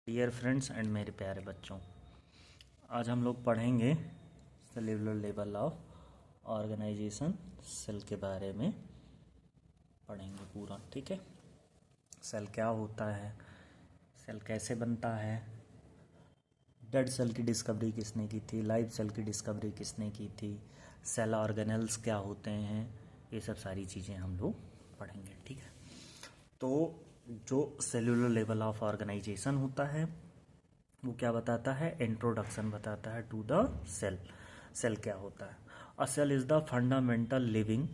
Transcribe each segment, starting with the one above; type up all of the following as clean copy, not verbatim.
Dear friends and मेरे प्यारे बच्चों, आज हम लोग पढ़ेंगे cellular level of organisation. Cell के बारे में पढ़ेंगे पूरा, ठीक है। सेल क्या होता है, सेल कैसे बनता है, डेड सेल की डिस्कवरी किसने की थी, लाइव सेल की डिस्कवरी किसने की थी, सेल ऑर्गेनेल्स क्या होते हैं, ये सब सारी चीज़ें हम लोग पढ़ेंगे, ठीक है। तो जो सेल्यूलर लेवल ऑफ ऑर्गेनाइजेशन होता है वो क्या बताता है, इंट्रोडक्शन बताता है टू द सेल। सेल क्या होता है? A cell is the fundamental living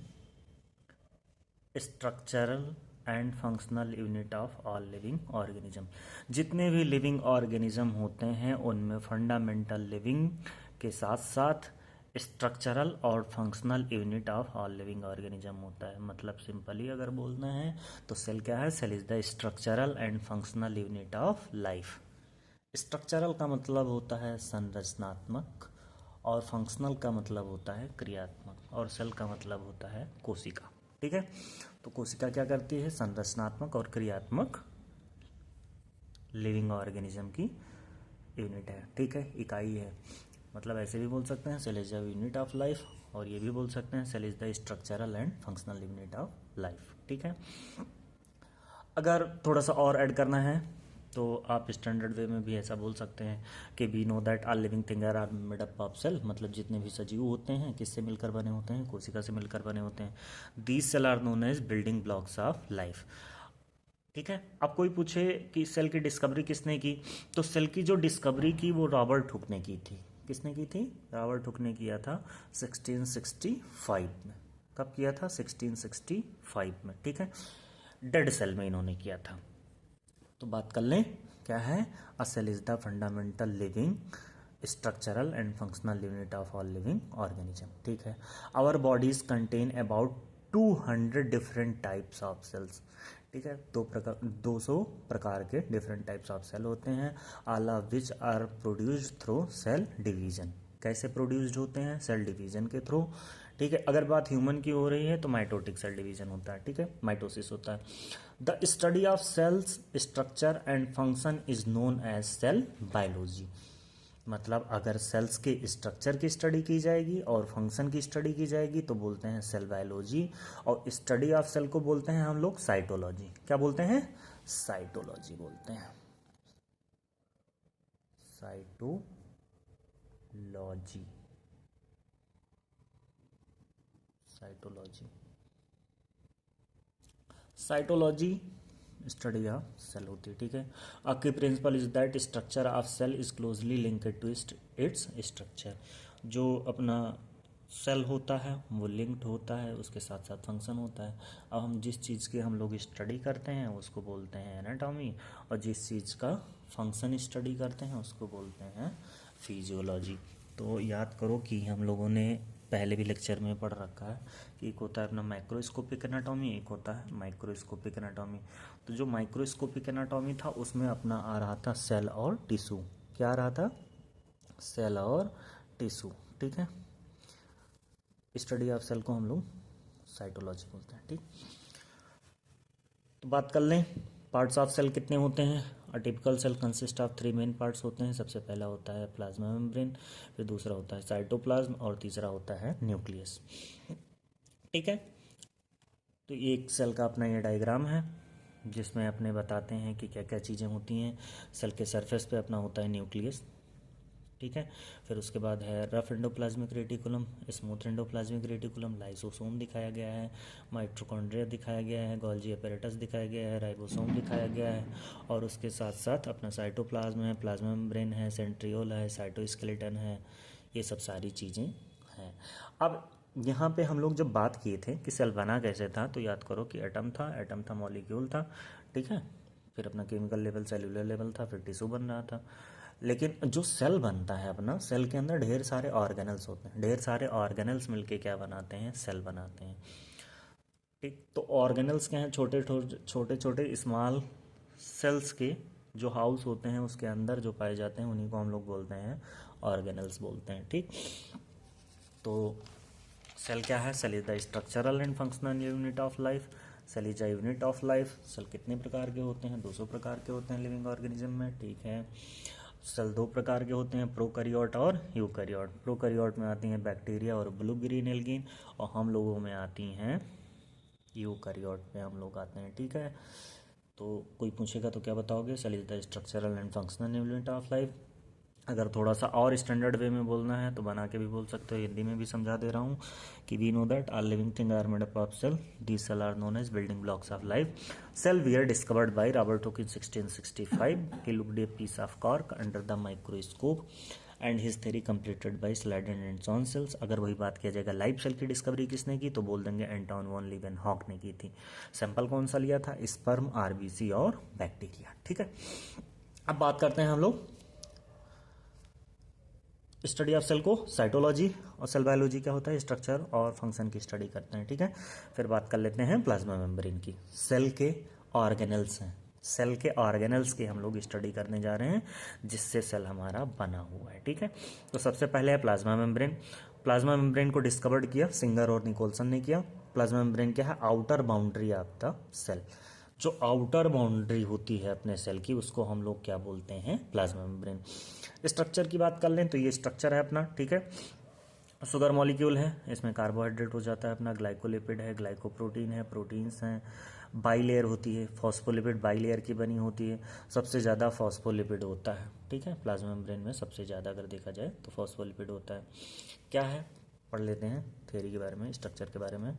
structural and functional unit of all living organism. जितने भी लिविंग ऑर्गेनिज्म होते हैं उनमें फंडामेंटल लिविंग के साथ साथ स्ट्रक्चरल और functional unit of all living organism होता है। मतलब सिंपली अगर बोलना है तो सेल क्या है? Cell is the structural and functional unit of life. Structural का मतलब होता है संरचनात्मक और फंक्शनल का मतलब होता है क्रियात्मक, और सेल का मतलब होता है कोशिका, ठीक है। तो कोशिका क्या करती है? संरचनात्मक और क्रियात्मक लिविंग ऑर्गेनिज्म की यूनिट है, ठीक है, इकाई है। मतलब ऐसे भी बोल सकते हैं cell is the unit of life, और ये भी बोल सकते हैं cell is the structural and functional unit of life, ठीक है। अगर थोड़ा सा और ऐड करना है तो आप स्टैंडर्ड वे में भी ऐसा बोल सकते हैं कि we know that are living thing are made up of cell. मतलब जितने भी सजीव होते हैं किससे मिलकर बने होते हैं? कोशिका से मिलकर बने होते हैं। These cell are known as building blocks of life, ठीक है। अब कोई पूछे कि सेल की डिस्कवरी किसने की, तो सेल की जो डिस्कवरी की वो रॉबर्ट हुक ने की थी। किसने की थी? रॉबर्ट हुक ने किया था 1665 में। कब किया था? 1665 में, ठीक है। डेड सेल में इन्होंने किया था। तो बात कर लें क्या है? A cell is the fundamental living structural and functional unit of all living organism, ठीक है। Our bodies contain about 200 different types of cells, ठीक है। 200 प्रकार के डिफरेंट टाइप्स ऑफ सेल होते हैं। All of which are produced through cell division. कैसे produced होते हैं? सेल डिवीजन के थ्रू, ठीक है। अगर बात ह्यूमन की हो रही है तो माइटोटिक सेल डिवीजन होता है, ठीक है, माइटोसिस होता है। The study of cells structure and function is known as cell biology. मतलब अगर सेल्स के स्ट्रक्चर की स्टडी की जाएगी और फंक्शन की स्टडी की जाएगी तो बोलते हैं सेल बायोलॉजी, और स्टडी ऑफ सेल को बोलते हैं हम लोग साइटोलॉजी। क्या बोलते हैं? साइटोलॉजी बोलते हैं, cytology, cytology. Cytology study of cell होती है, ठीक है। A key principle is that structure of cell is closely linked to its structure. जो अपना सेल होता है वो लिंक्ड होता है, उसके साथ साथ फंक्शन होता है। अब हम जिस चीज़ की हम लोग स्टडी करते हैं उसको बोलते हैं एनाटॉमी, और जिस चीज़ का फंक्शन स्टडी करते हैं उसको बोलते हैं फिजियोलॉजी। तो याद करो कि हम लोगों ने पहले भी लेक्चर में पढ़ रखा है कि एक होता है अपना माइक्रोस्कोपिक एनाटॉमी, एक होता है माइक्रोस्कोपिक एनाटॉमी। तो जो माइक्रोस्कोपिक एनाटॉमी था उसमें अपना आ रहा था सेल और टिश्यू। क्या आ रहा था? सेल और टिश्यू, ठीक है। स्टडी ऑफ सेल को हम लोग साइटोलॉजी बोलते हैं, ठीक। तो बात कर लें पार्ट्स ऑफ सेल कितने होते हैं। A typical cell consist of 3 main parts होते हैं। सबसे पहला होता है प्लाज्मा मेम्ब्रेन, फिर दूसरा होता है साइटोप्लाज्म, और तीसरा होता है न्यूक्लियस, ठीक है। तो एक सेल का अपना ये डायग्राम है जिसमें अपने बताते हैं कि क्या क्या चीज़ें होती हैं। सेल के सरफेस पे अपना होता है न्यूक्लियस, ठीक है। फिर उसके बाद है rough endoplasmic reticulum, smooth endoplasmic reticulum, lysosome दिखाया गया है, माइटोकॉन्ड्रिया दिखाया गया है, गोल्जी अपैरेटस दिखाया गया है, राइबोसोम दिखाया गया है, और उसके साथ साथ अपना साइटोप्लाज्म है, प्लाज्मा मेम्ब्रेन है, सेंट्रियोल है, साइटोस्केलेटन है, ये सब सारी चीज़ें हैं। अब यहाँ पे हम लोग जब बात किए थे कि सेल बना कैसे था, तो याद करो कि एटम था मॉलिक्यूल था, ठीक है। फिर अपना केमिकल लेवल सेलुलर लेवल था, फिर टिश्यू बन रहा था। लेकिन जो सेल बनता है अपना, सेल के अंदर ढेर सारे ऑर्गेनल्स होते हैं। ढेर सारे ऑर्गेनल्स मिलके क्या बनाते हैं? सेल बनाते हैं, ठीक। तो ऑर्गेनल्स क्या हैं? छोटे छोटे छोटे स्मॉल सेल्स के जो हाउस होते हैं उसके अंदर जो पाए जाते हैं उन्हीं को हम लोग बोलते हैं ऑर्गेनल्स बोलते हैं, ठीक। तो सेल क्या है? Cell is the structural and functional unit of life. Cell is a unit of life. Cell कितने प्रकार के होते हैं? 200 प्रकार के होते हैं लिविंग ऑर्गेनिज्म में, ठीक है। सेल 2 प्रकार के होते हैं, प्रोकैरियोट और यूकैरियोट। प्रोकैरियोट में आती हैं बैक्टीरिया और ब्लू ग्रीन एल्गीन, और हम लोगों में आती हैं यूकैरियोट में हम लोग आते हैं, ठीक है। तो कोई पूछेगा तो क्या बताओगे? Cell is the structural and functional unit of life. अगर थोड़ा सा और स्टैंडर्ड वे में बोलना है तो बना के भी बोल सकते हो, हिंदी में भी समझा दे रहा हूँ कि we know that are living thing are made up of cell, these cell are known as building blocks of life. Cell were discovered by Robert Hooke in 1665। He looked a piece of cork under the microscope and his theory completed by Schleiden and John Cells. अगर वही बात किया जाएगा live cell की discovery किसने की तो बोल देंगे एंटोन वॉन लीवेनहॉक ने की थी। सैंपल कौन सा लिया था? स्पर्म, आरबीसी और बैक्टीरिया, ठीक है। अब बात करते हैं हम लोग स्टडी ऑफ सेल को, साइटोलॉजी और सेल बायोलॉजी क्या होता है, स्ट्रक्चर और फंक्शन की स्टडी करते हैं, ठीक है। फिर बात कर लेते हैं प्लाज्मा मेम्ब्रेन की। सेल के ऑर्गेनल्स हैं, सेल के ऑर्गेनल्स की हम लोग स्टडी करने जा रहे हैं जिससे सेल हमारा बना हुआ है, ठीक है। तो सबसे पहले है प्लाज्मा मेम्ब्रेन। प्लाज्मा मेम्ब्रेन को डिस्कवर्ड किया सिंगर और निकोलसन ने किया। प्लाज्मा मेम्ब्रेन क्या है? Outer boundary of the cell. जो आउटर बाउंड्री होती है अपने सेल की उसको हम लोग क्या बोलते हैं? Plasma membrane. स्ट्रक्चर की बात कर लें तो ये स्ट्रक्चर है अपना, ठीक है। शुगर मॉलिक्यूल है, इसमें कार्बोहाइड्रेट हो जाता है अपना, ग्लाइकोलिपिड है, ग्लाइकोप्रोटीन है, प्रोटीन्स हैं, बाइलेयर होती है, फॉस्फोलिपिड बाइलेयर की बनी होती है। सबसे ज़्यादा फॉस्फोलिपिड होता है, ठीक है। प्लाज्मा मेम्ब्रेन में सबसे ज़्यादा अगर देखा जाए तो फॉस्फोलिपिड होता है। क्या है पढ़ लेते हैं थ्योरी के बारे में, स्ट्रक्चर के बारे में।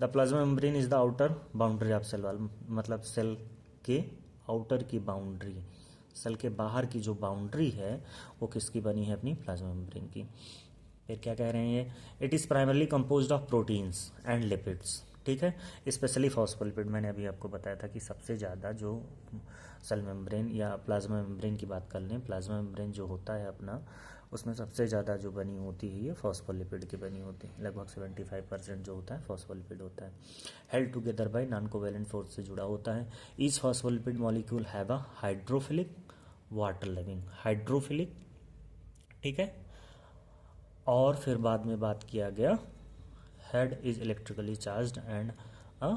The plasma membrane is the outer boundary of cell wall, मतलब सेल के आउटर की बाउंड्री, सेल के बाहर की जो बाउंड्री है वो किसकी बनी है? अपनी प्लाज्मा मेम्ब्रेन की। फिर क्या कह रहे हैं ये? It is primarily composed of proteins and lipids, ठीक है। Specially phospholipid. मैंने अभी आपको बताया था कि सबसे ज़्यादा जो सेल मेम्ब्रेन या प्लाज्मा मेम्ब्रेन की बात कर लें, प्लाज्मा मेम्ब्रेन जो होता है अपना उसमें सबसे ज़्यादा जो बनी होती है ये फॉस्फोलिपिड की बनी होती है। लगभग 75% जो होता है फॉस्फोलिपिड होता है। Held together by non covalent force से जुड़ा होता है। Each phospholipid molecule have a hydrophilic water living, hydrophilic, ठीक है। और फिर बाद में बात किया गया head is electrically charged and a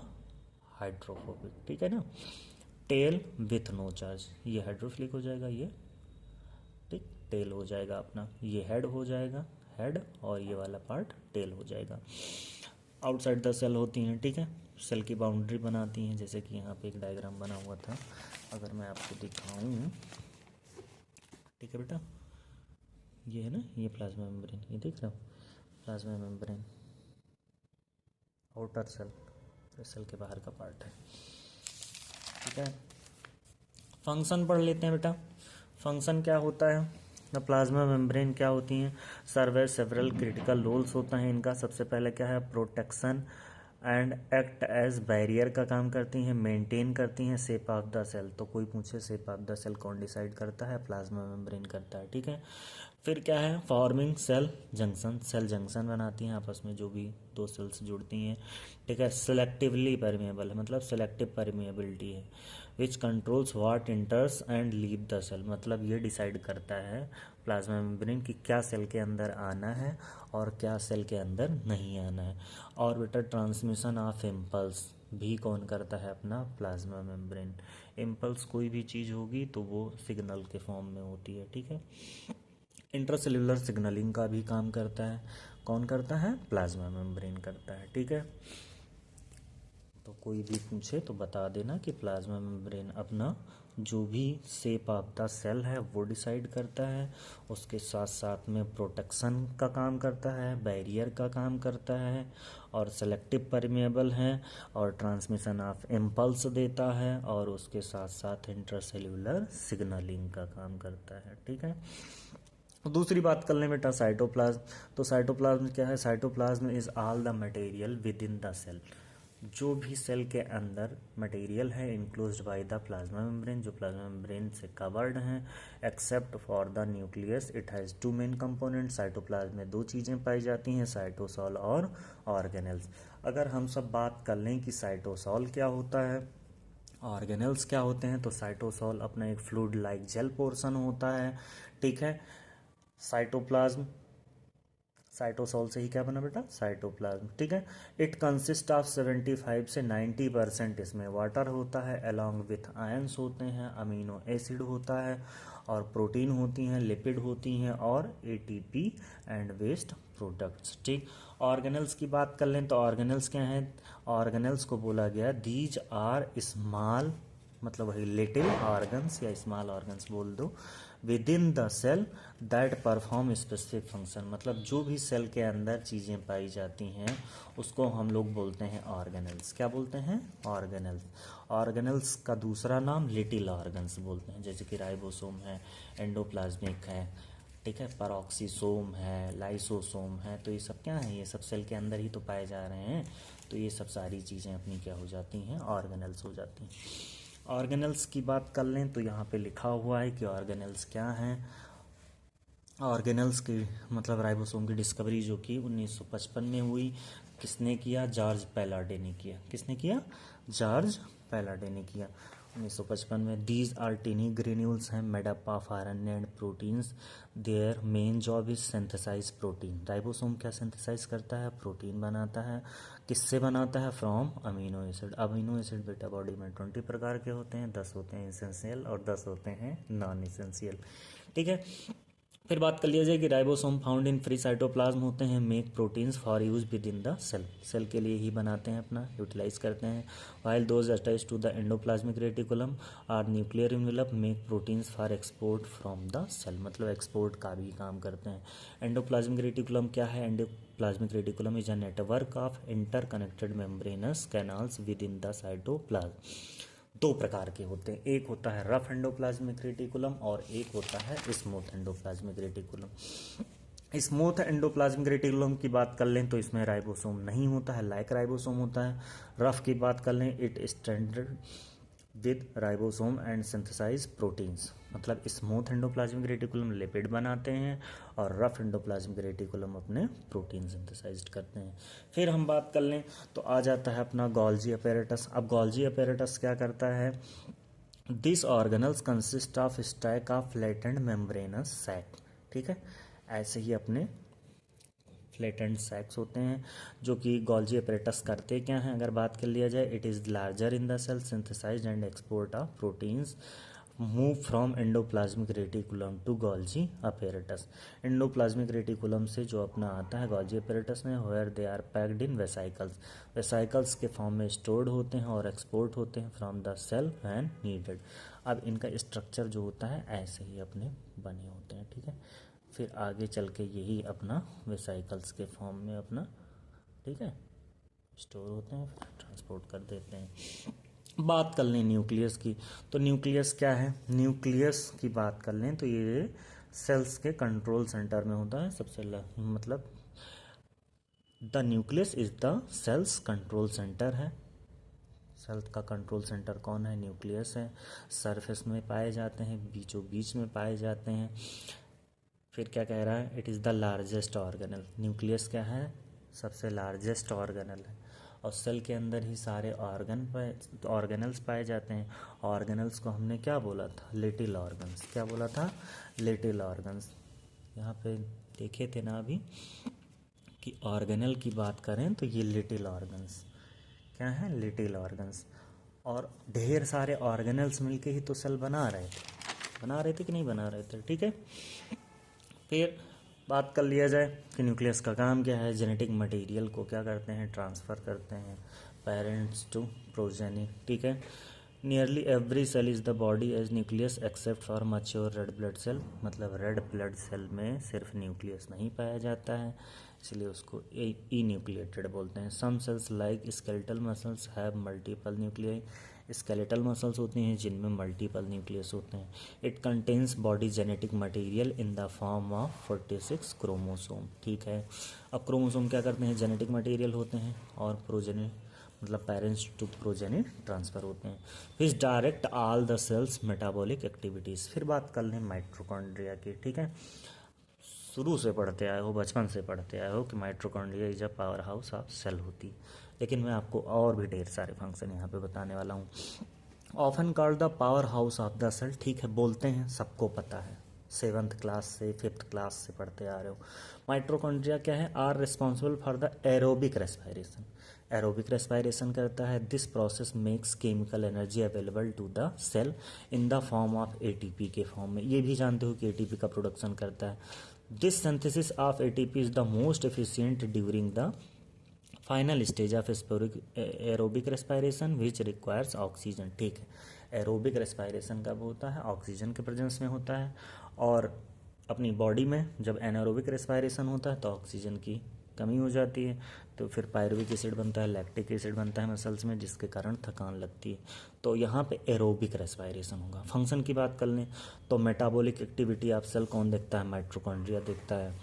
hydrophobic, ठीक है ना। टेल विथ नो चार्ज, ये हाइड्रोफिलिक हो जाएगा, ये ठीक टेल हो जाएगा अपना, ये हेड हो जाएगा, हेड, और ये वाला पार्ट टेल हो जाएगा। आउटसाइड द सेल होती हैं, ठीक है। सेल की बाउंड्री बनाती हैं, जैसे कि यहाँ पे एक डायग्राम बना हुआ था, अगर मैं आपको दिखाऊं, ठीक है बेटा, ये है ना, ये प्लाज्मा मेम्ब्रेन, ये देख रहे हो plasma membrane, outer cell, cell के बाहर का पार्ट है, ठीक है। फंक्शन पढ़ लेते हैं बेटा। फंक्शन क्या होता है? द प्लाज्मा मेम्ब्रेन क्या होती हैं? Serve as several critical roles होता है इनका। सबसे पहले क्या है? Protection and act as barrier का काम करती हैं, मेंटेन करती हैं शेप ऑफ द सेल। तो कोई पूछे शेप ऑफ द सेल कौन डिसाइड करता है? प्लाज्मा मेम्ब्रेन करता है, ठीक है। फिर क्या है? Forming cell junction, cell junction बनाती हैं आपस में जो भी दो सेल्स जुड़ती हैं, ठीक है। सिलेक्टिवली परमेबल है, मतलब सिलेक्टिव परमेबिलिटी है। Which controls what enters and leave the cell, मतलब ये डिसाइड करता है प्लाज्मा मेम्ब्रेन कि क्या सेल के अंदर आना है और क्या सेल के अंदर नहीं आना है। और बेटा ट्रांसमिशन ऑफ इम्पल्स भी कौन करता है? अपना प्लाज्मा मेम्ब्रेन। इम्पल्स कोई भी चीज़ होगी तो वो सिग्नल के फॉर्म में होती है, ठीक है। इंट्रासेल्युलर सिग्नलिंग का भी काम करता है, कौन करता है? प्लाज्मा मेम्ब्रेन करता है, ठीक है। तो कोई भी पूछे तो बता देना कि प्लाज्मा मेम्ब्रेन अपना जो भी शेप ऑफ द सेल है वो डिसाइड करता है, उसके साथ साथ में प्रोटेक्शन का काम करता है, बैरियर का काम करता है, और सेलेक्टिव परमेबल है, और ट्रांसमिशन ऑफ इम्पल्स देता है, और उसके साथ साथ इंट्रासेल्युलर सिग्नलिंग का काम करता है, ठीक है। दूसरी बात कर लें बेटा साइटोप्लाज्म। तो साइटोप्लाज्म क्या है? Cytoplasm is all the material within the cell, जो भी सेल के अंदर मटेरियल है enclosed by the plasma membrane, जो प्लाज्मा मेम्ब्रेन से कवर्ड हैं, except for the nucleus. It has two main component. साइटोप्लाज्म में दो चीज़ें पाई जाती हैं, साइटोसॉल और ऑर्गेनेल्स। अगर हम सब बात कर लें कि साइटोसॉल क्या होता है, ऑर्गेनेल्स क्या होते हैं, तो साइटोसॉल अपना एक फ्लूइड लाइक जेल पोर्शन होता है, ठीक है। साइटोप्लाज्म साइटोसोल से ही क्या बना बेटा, साइटोप्लाज्म, ठीक है। इट कंसिस्ट ऑफ 75 से 90% इसमें वाटर होता है, अलॉन्ग विथ आयंस होते हैं, अमीनो एसिड होता है, और प्रोटीन होती हैं, लिपिड होती हैं, और एटीपी एंड वेस्ट प्रोडक्ट्स, ठीक। ऑर्गेनल्स की बात कर लें तो ऑर्गेनल्स क्या हैं, ऑर्गेनल्स को बोला गया दीज आर स्मॉल, मतलब वही लिटिल ऑर्गन्स या स्मॉल ऑर्गन्स बोल दो, within the cell that perform specific function, मतलब जो भी सेल के अंदर चीज़ें पाई जाती हैं उसको हम लोग बोलते हैं ऑर्गेनल्स। क्या बोलते हैं, ऑर्गेनल्स। ऑर्गेनल्स का दूसरा नाम लिटिल ऑर्गन्स बोलते हैं, जैसे कि राइबोसोम है, एंडोप्लाज्मिक है, ठीक है, पैरोक्सीसोम है, लाइसोसोम है, तो ये सब क्या है, ये सब सेल के अंदर ही तो पाए जा रहे हैं, तो ये सब सारी चीज़ें अपनी क्या हो जाती हैं, ऑर्गेनल्स हो जाती हैं। ऑर्गेनल्स की बात कर लें तो यहाँ पे लिखा हुआ है कि ऑर्गेनल्स क्या हैं। ऑर्गेनल्स की मतलब राइबोसोम की डिस्कवरी जो कि 1955 में हुई, किसने किया, जॉर्ज पैलाडे ने किया। किसने किया, जॉर्ज पैलाडे ने किया 1955 में। दीज आर टीनी ग्रेन्यूल्स हैं made up of RNA and proteins, their main job is synthesise protein. Ribosome क्या सिंथेसाइज करता है, प्रोटीन बनाता है। किससे बनाता है, from amino acid. Amino acid बेटा बॉडी में 20 प्रकार के होते हैं, 10 होते हैं एसेंशियल और 10 होते हैं नॉन एसेंशियल, ठीक है। फिर बात कर लिया जाए कि ribosome found in free cytoplasm होते हैं, make proteins for use within the cell, cell के लिए ही बनाते हैं, अपना यूटिलाइज करते हैं। While those attach to the endoplasmic reticulum are nuclear envelope make proteins for export from the cell, मतलब एक्सपोर्ट का भी काम करते हैं। एंडोप्लाज्मिक रेटिकुलम क्या है, endoplasmic reticulum is a network of interconnected membranous canals within the cytoplasm. दो प्रकार के होते हैं, एक होता है रफ एंडोप्लाज्मिक रेटिकुलम और एक होता है smooth endoplasmic reticulum. Smooth endoplasmic reticulum की बात कर लें तो इसमें राइबोसोम नहीं होता है, लाइक राइबोसोम होता है। रफ की बात कर लें, it standard with ribosome and synthesise proteins, मतलब स्मूथ एंडोप्लाज्मिक रेटिकुलम लिपिड बनाते हैं और रफ एंडोप्लाज्मिक रेटिकुलम अपने प्रोटीन सिंथेसाइज करते हैं। फिर हम बात कर लें तो आ जाता है अपना गोल्जी अपैरेटस। अब गोल्जी अपैरेटस क्या करता है, this organelles consist of stack of flattened membranous sac, ठीक है, ऐसे ही अपने फ्लैटेंड सैक्स होते हैं जो कि गोल्जी अपैरेटस करते क्या हैं, अगर बात कर लिया जाए, it is larger in the cell, synthesise and export of proteins, move from endoplasmic reticulum to Golgi apparatus. Endoplasmic reticulum से जो अपना आता है गोल्जी अपैरेटस में, where they are packed in vesicles, vesicles के फॉर्म में स्टोर्ड होते हैं और एक्सपोर्ट होते हैं from the cell when needed. अब इनका स्ट्रक्चर जो होता है ऐसे ही अपने बने होते हैं, ठीक है। फिर आगे चल के यही अपना वेसाइकल्स के फॉर्म में अपना, ठीक है, स्टोर होते हैं, फिर ट्रांसपोर्ट कर देते हैं। बात कर लें न्यूक्लियस की, तो न्यूक्लियस क्या है, न्यूक्लियस की बात कर लें तो ये सेल्स के कंट्रोल सेंटर में होता है, सबसे मतलब the nucleus is the cell's control centre है। सेल का कंट्रोल सेंटर कौन है, न्यूक्लियस है। सरफेस में पाए जाते हैं, बीचों बीच में पाए जाते हैं। फिर क्या कह रहा है, it is the largest organelle. Nucleus क्या है, सबसे लार्जेस्ट ऑर्गेनल है, और सेल के अंदर ही सारे ऑर्गेनल्स पाए जाते हैं। ऑर्गेनल्स को हमने क्या बोला था, लिटिल ऑर्गन्स। क्या बोला था, लिटिल ऑर्गन्स। यहाँ पे देखे थे ना अभी कि ऑर्गेनल की बात करें तो ये लिटिल ऑर्गन्स क्या है, लिटिल ऑर्गन्स। और ढेर सारे ऑर्गेनल्स मिलके ही तो सेल बना रहे थे कि नहीं बना रहे थे, ठीक है। फिर बात कर लिया जाए कि न्यूक्लियस का काम क्या है, जेनेटिक मटेरियल को क्या करते हैं, ट्रांसफ़र करते हैं पेरेंट्स टू प्रोजेनी, ठीक है। Nearly every cell is the body has nucleus except for mature red blood cell, मतलब रेड ब्लड सेल में सिर्फ न्यूक्लियस नहीं पाया जाता है, इसलिए उसको ई न्यूक्लिएटेड बोलते हैं। Some cells like skeletal muscles have multiple nuclei, skeletal muscles होती हैं जिनमें मल्टीपल न्यूक्लियस होते हैं। It contains body genetic material in the form of 46 chromosome, ठीक है। अब क्रोमोसोम क्या करते हैं, जेनेटिक मटेरियल होते हैं और प्रोजेनी मतलब पेरेंट्स टू प्रोजेनी ट्रांसफ़र होते हैं। फिर direct all the cell's metabolic activities. फिर बात कर लें माइटोकॉन्ड्रिया की, ठीक है। शुरू से पढ़ते आए हो, बचपन से पढ़ते आए हो कि mitochondria is a power house of cell होती है, लेकिन मैं आपको और भी ढेर सारे फंक्शन यहाँ पे बताने वाला हूँ। Often called the power house of the cell, ठीक है, बोलते हैं, सबको पता है, 7th क्लास से 5th क्लास से पढ़ते आ रहे हो। माइटोकॉन्ड्रिया क्या है, are responsible for the aerobic respiration. Aerobic respiration करता है। This process makes chemical energy available to the cell in the form of ATP के फॉर्म में। ये भी जानते हो कि एटीपी का प्रोडक्शन करता है। This synthesis of ATP is the most efficient during the final stage of aerobic respiration which requires oxygen. ठीक है, एरोबिक रेस्पिरेशन कब होता है, ऑक्सीजन के प्रेजेंस में होता है। और अपनी बॉडी में जब एनारोबिक रेस्पिरेशन होता है तो ऑक्सीजन की कमी हो जाती है, तो फिर पायरुविक एसिड बनता है, लैक्टिक एसिड बनता है मसल्स में, जिसके कारण थकान लगती है। तो यहाँ पे एरोबिक रेस्पिरेशन होगा। फंक्शन की बात कर लें तो मेटाबॉलिक एक्टिविटी ऑफ सेल कौन देखता है, माइटोकॉन्ड्रिया देखता है।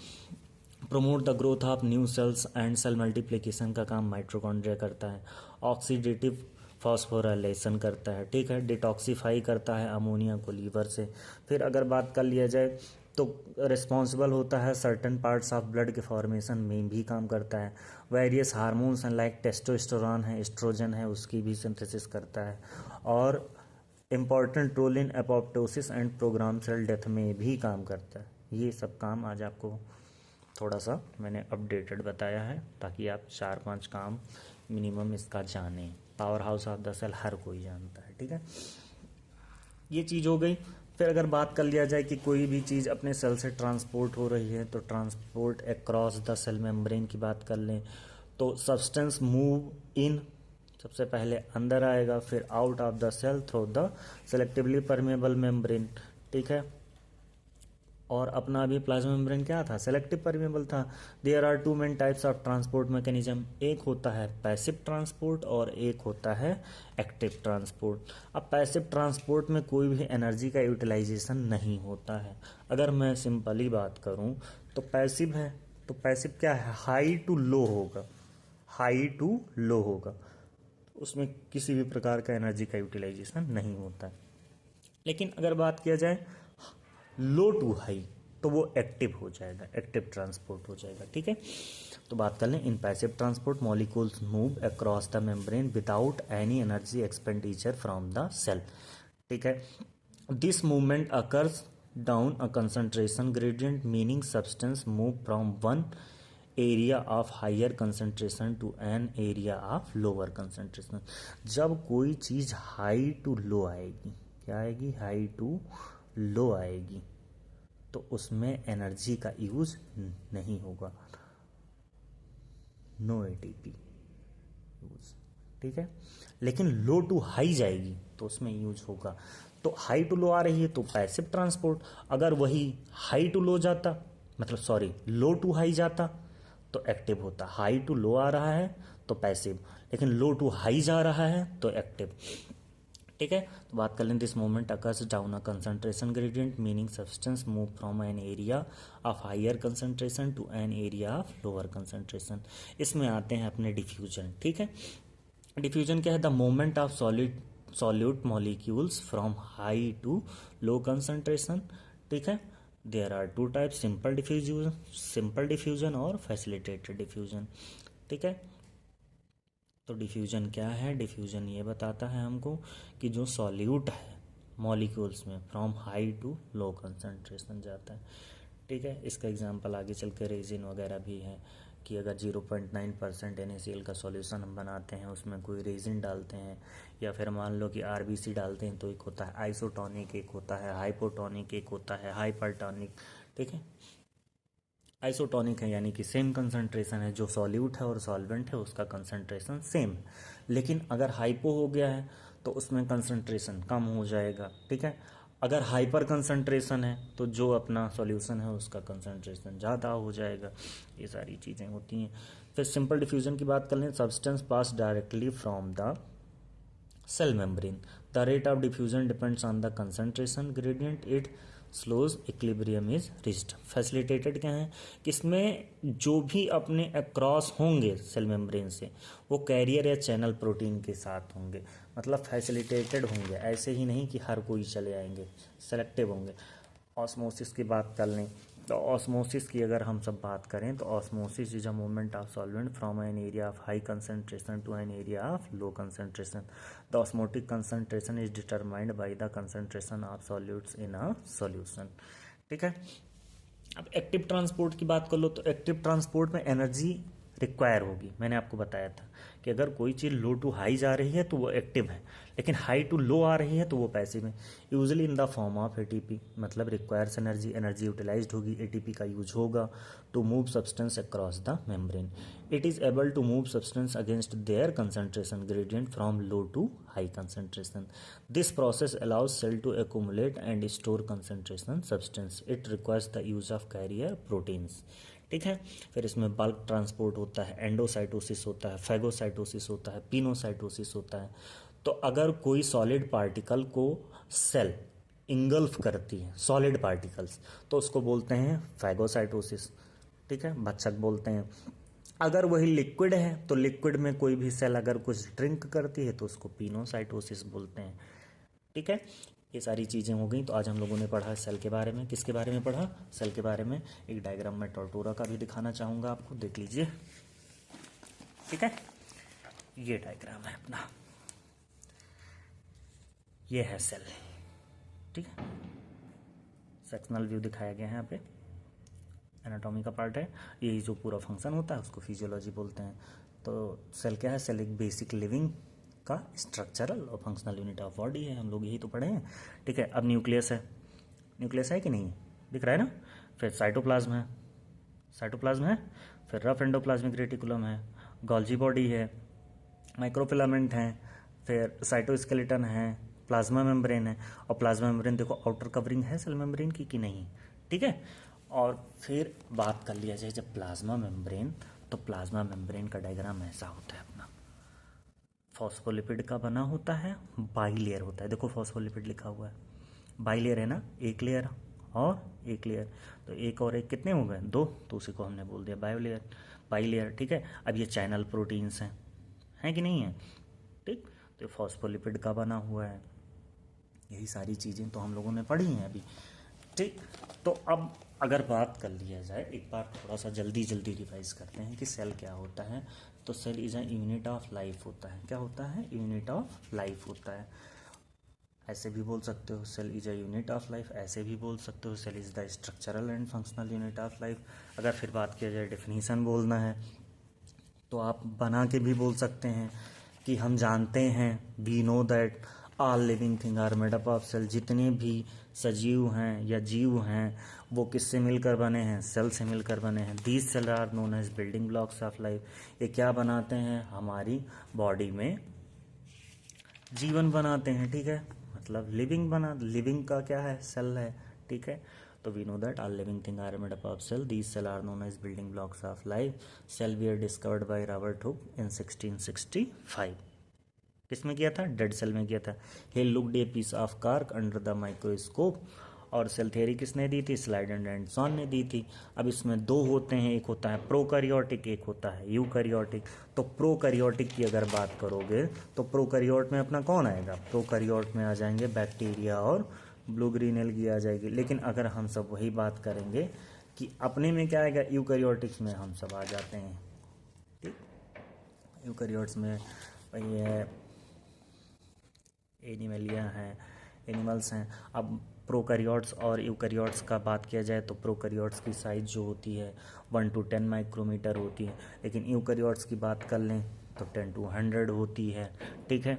Promote the growth of new cells and cell multiplication का काम माइटोकॉन्ड्रिया करता है। ऑक्सीडेटिव फॉस्फोराइलेशन करता है, ठीक है। डिटॉक्सीफाई करता है अमोनिया को लीवर से। फिर अगर बात कर लिया जाए तो रिस्पॉन्सिबल होता है सर्टन पार्ट्स ऑफ ब्लड के फॉर्मेशन में भी काम करता है। वेरियस हार्मोन्स हैं लाइक टेस्टोस्टेरोन है, एस्ट्रोजन है, उसकी भी सिंथेसिस करता है। और important role in apoptosis and program cell death में भी काम करता है। ये सब काम आज आपको थोड़ा सा मैंने अपडेटेड बताया है ताकि आप 4-5 काम मिनिमम इसका जानें। Power house of the cell हर कोई जानता है, ठीक है। ये चीज़ हो गई। फिर अगर बात कर लिया जाए कि कोई भी चीज़ अपने सेल से ट्रांसपोर्ट हो रही है तो transport across the cell membrane की बात कर लें तो सब्सटेंस मूव इन, सबसे पहले अंदर आएगा, फिर out of the cell through the selectively permeable membrane, ठीक है। और अपना अभी प्लाज्मा मेम्ब्रेन क्या था, सेलेक्टिव परमेबल था। There are 2 main types of transport mechanism, एक होता है पैसिव ट्रांसपोर्ट और एक होता है एक्टिव ट्रांसपोर्ट। अब पैसिव ट्रांसपोर्ट में कोई भी एनर्जी का यूटिलाइजेशन नहीं होता है। अगर मैं सिंपली बात करूं तो पैसिव है, तो पैसिव क्या है, हाई टू लो होगा, हाई टू लो होगा, उसमें किसी भी प्रकार का एनर्जी का यूटिलाइजेशन नहीं होता है। लेकिन अगर बात किया जाए लो टू हाई तो वो एक्टिव हो जाएगा, एक्टिव ट्रांसपोर्ट हो जाएगा, ठीक है। तो बात कर लें in passive transport molecules move across the membrane without any energy expenditure from the cell, ठीक है। This movement occurs down a concentration gradient meaning substance move from one area of higher concentration to an area of lower concentration. जब कोई चीज़ high to लो आएगी, क्या आएगी, high to लो आएगी, तो उसमें एनर्जी का यूज नहीं होगा, नो एटीपी यूज, ठीक है। लेकिन लो टू हाई जाएगी तो उसमें यूज होगा। तो हाई टू लो आ रही है तो पैसिव ट्रांसपोर्ट, अगर वही हाई टू लो जाता, मतलब सॉरी लो टू हाई जाता तो एक्टिव होता। हाई टू लो आ रहा है तो पैसिव, लेकिन लो टू हाई जा रहा है तो एक्टिव, ठीक है। तो बात कर लें this moment occurs down a concentration gradient meaning substance move from an area of higher concentration to an area of lower concentration. इसमें आते हैं अपने डिफ्यूजन, ठीक है। डिफ्यूजन क्या है, the moment of solute molecules from high to low concentration, ठीक है। There are 2 types, simple diffusion और फैसिलिटेटेड डिफ्यूजन, ठीक है। तो डिफ्यूजन क्या है, डिफ्यूजन ये बताता है हमको कि जो सॉल्यूट है मॉलिक्यूल्स में from high to low concentration जाता है, ठीक है। इसका एग्जांपल आगे चल के रेजिन वगैरह भी है कि अगर 0.9% NaCl का सॉल्यूशन हम बनाते हैं, उसमें कोई रेजिन डालते हैं या फिर मान लो कि RBC डालते हैं, तो एक होता है आइसोटोनिक, एक होता है हाइपोटोनिक, एक होता है हाइपरटोनिक, ठीक है। आइसोटोनिक है यानी कि सेम कंसंट्रेशन है, जो सॉल्यूट है और सॉल्वेंट है उसका कंसंट्रेशन सेम है। लेकिन अगर हाइपो हो गया है तो उसमें कंसंट्रेशन कम हो जाएगा, ठीक है। अगर हाइपर कंसंट्रेशन है तो जो अपना सॉल्यूशन है उसका कंसंट्रेशन ज़्यादा हो जाएगा। ये सारी चीज़ें होती हैं। फिर सिंपल डिफ्यूजन की बात कर लें, substance pass directly from the cell membrane. The rate of diffusion depends on the concentration gradient it slows equilibrium is reached. Facilitated क्या है कि इसमें जो भी अपने अक्रॉस होंगे सेल मेम्ब्रेन से वो कैरियर या चैनल प्रोटीन के साथ होंगे, मतलब फैसिलिटेटेड होंगे, ऐसे ही नहीं कि हर कोई चले आएंगे, सेलेक्टिव होंगे। ऑस्मोसिस की बात कर लें तो ऑस्मोसिस की अगर हम सब बात करें तो osmosis is a movement of solvent from an area of high concentration to an area of low concentration. The osmotic concentration is determined by the concentration of solutes in a solution, ठीक है। अब active transport की बात कर लो तो active transport में energy require होगी। मैंने आपको बताया था कि अगर कोई चीज़ लो टू हाई जा रही है तो वो एक्टिव है, लेकिन हाई टू लो आ रही है तो वो पैसिव है। Usually in the form of ATP, मतलब रिक्वायर्स एनर्जी, एनर्जी यूटिलाइज्ड होगी, एटीपी का यूज होगा to move substance across the membrane. It is able to move substance against their concentration gradient from low to high concentration. This process allows cell to accumulate and store concentration substance. It requires the use of carrier proteins. ठीक है। फिर इसमें bulk transport होता है, endocytosis होता है, phagocytosis होता है, पिनोसाइटोसिस होता है। तो अगर कोई सॉलिड पार्टिकल को सेल इंगल्फ करती है, सॉलिड पार्टिकल्स, तो उसको बोलते हैं फैगोसाइटोसिस। ठीक है, भक्षक बोलते हैं। अगर वही लिक्विड है तो लिक्विड में कोई भी सेल अगर कुछ ड्रिंक करती है तो उसको पिनोसाइटोसिस बोलते हैं। ठीक है, ये सारी चीज़ें हो गई। तो आज हम लोगों ने पढ़ा सेल के बारे में। किसके बारे में पढ़ा? सेल के बारे में। एक डायग्राम में टोर्टोरा का भी दिखाना चाहूँगा आपको, देख लीजिए। ठीक है, ये डायग्राम है अपना, ये है सेल। ठीक है, सेक्शनल व्यू दिखाया गया है यहाँ पे, एनाटॉमी का पार्ट है। यही जो पूरा फंक्शन होता है उसको फिजियोलॉजी बोलते हैं। तो सेल क्या है? सेल एक बेसिक लिविंग का स्ट्रक्चरल और फंक्शनल यूनिट ऑफ बॉडी है। हम लोग यही तो पढ़े हैं। ठीक है, अब न्यूक्लियस है। न्यूक्लियस है कि नहीं? दिख रहा है ना। फिर साइटोप्लाज्म है, साइटोप्लाज्म है। फिर रफ एंडोप्लाज्मिक रेटिकुलम है, गोल्जी बॉडी है, माइक्रोफिलामेंट है, फिर साइटोस्केलेटन है, प्लाज्मा मेम्ब्रेन है। और प्लाज्मा मेम्ब्रेन देखो आउटर कवरिंग है सेल मेम्ब्रेन की कि नहीं। ठीक है, और फिर बात कर लिया जाए जब प्लाज्मा मेम्ब्रेन, तो प्लाज्मा मेम्ब्रेन का डायग्राम ऐसा होता है अपना, फॉस्फोलिपिड का बना होता है, बाइलेयर होता है। देखो फॉस्फोलिपिड लिखा हुआ है, बाइलेयर है ना, एक लेयर और एक लेयर। तो एक और एक कितने हो गए? दो, तो उसी को हमने बोल दिया बायोलेयर, बाइलेयर। ठीक है, अब ये चैनल प्रोटीन्स हैं कि नहीं है? ठीक, तो फॉस्फोलिपिड का बना हुआ है। यही सारी चीज़ें तो हम लोगों ने पढ़ी हैं अभी। ठीक, तो अब अगर बात कर लिया जाए, एक बार थोड़ा सा जल्दी जल्दी रिवाइज करते हैं कि सेल क्या होता है। तो cell is a unit of life होता है। क्या होता है? यूनिट ऑफ लाइफ होता है। ऐसे भी बोल सकते हो cell is a unit of life, ऐसे भी बोल सकते हो cell is the structural and functional unit of life. अगर फिर बात किया जाए डेफिनीशन बोलना है तो आप बना के भी बोल सकते हैं कि हम जानते हैं, we know that all living thing are made up of cell. जितने भी सजीव हैं या जीव हैं वो किससे मिलकर बने हैं? सेल से मिलकर बने हैं। These cell are known as building blocks of life. ये क्या बनाते हैं? हमारी बॉडी में जीवन बनाते हैं। ठीक है, मतलब लिविंग का क्या है? सेल है। ठीक है, तो we know that all living thing are made up of cell. These cell are known as building blocks of life. Cell we are discovered by Robert Hooke in 1665। किसमें किया था? डेड सेल में किया था। He looked a piece of cork under the microscope. और cell theory किसने दी थी? स्लाइड एंड एंडरसन ने दी थी। अब इसमें दो होते हैं, एक होता है प्रोकैरियोटिक, एक होता है यूकैरियोटिक। तो प्रोकैरियोटिक की अगर बात करोगे तो प्रोकैरियोट में अपना कौन आएगा? प्रोकैरियोट में आ जाएंगे बैक्टीरिया और ब्लू ग्रीन एल्गी आ जाएगी। लेकिन अगर हम सब वही बात करेंगे कि अपने में क्या आएगा, यूकैरियोटिक्स में हम सब आ जाते हैं। ठीक, यूकैरियोट्स में वही है, एनिमलिया हैं, एनिमल्स हैं। अब प्रोकैरियोट्स और यूकैरियोट्स का बात किया जाए तो प्रोकैरियोट्स की साइज़ जो होती है 1 to 10 माइक्रोमीटर होती है, लेकिन यूकैरियोट्स की बात कर लें तो 10 to 100 होती है। ठीक है,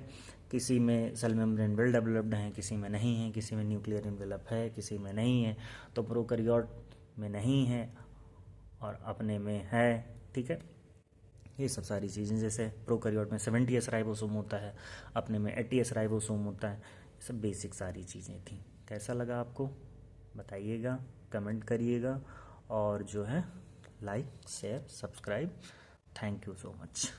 किसी में सेल मेम्ब्रेन वेल डेवलप्ड है, किसी में नहीं है, किसी में न्यूक्लियर एनवेलप है, किसी में नहीं है। तो प्रोकैरियोट में नहीं है और अपने में है। ठीक है, ये सब सारी चीज़ें, जैसे प्रोकैरियोट में 70S राइबोसोम होता है, अपने में 80S राइबोसोम होता है। ये सब बेसिक सारी चीज़ें थी। कैसा लगा आपको बताइएगा, कमेंट करिएगा, और जो है like share subscribe. Thank you so much.